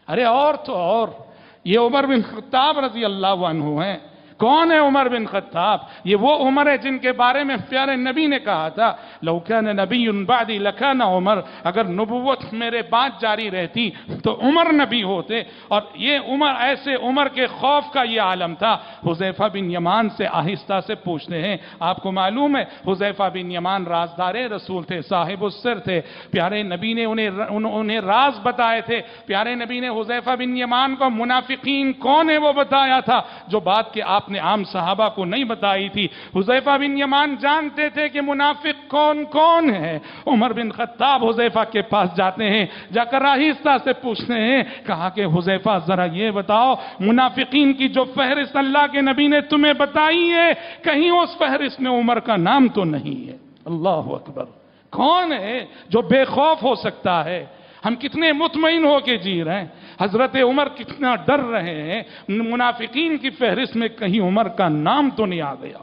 ارے اور تو اور یہ عمر بن خطاب رضی اللہ عنہ ہیں. کون ہے عمر بن خطاب؟ یہ وہ عمر ہے جن کے بارے میں پیارے نبی نے کہا تھا لو کان نبی بعدی لکان عمر، اگر نبوت میرے بعد جاری رہتی تو عمر نبی ہوتے. اور یہ عمر ایسے عمر کے خوف کا یہ عالم تھا. حذیفہ بن یمان سے آہستہ سے پوچھتے ہیں، آپ کو معلوم ہے حذیفہ بن یمان رازدار رسول تھے، صاحب السر تھے. پیارے نبی نے انہیں راز بتائے تھے. پیارے نبی نے حذیفہ بن یمان کو منافقین کون ہے وہ بتایا تھا، جو بات کہ آپ نے عام صحابہ کو نہیں بتائی تھی. حذیفہ بن یمان جانتے تھے کہ منافق کون کون ہے. عمر بن خطاب حذیفہ کے پاس جاتے ہیں، جا کر آہستہ سے پوچھتے ہیں، کہا کہ حذیفہ ذرا یہ بتاؤ منافقین کی جو فہرست اللہ کے نبی نے تمہیں بتائی ہے کہیں اس فہرست میں عمر کا نام تو نہیں ہے؟ اللہ اکبر. کون ہے جو بے خوف ہو سکتا ہے؟ ہم کتنے مطمئن ہو کے جی رہے ہیں. حضرت عمر کتنا ڈر رہے ہیں منافقین کی فہرست میں کہیں عمر کا نام تو نہیں آ گیا.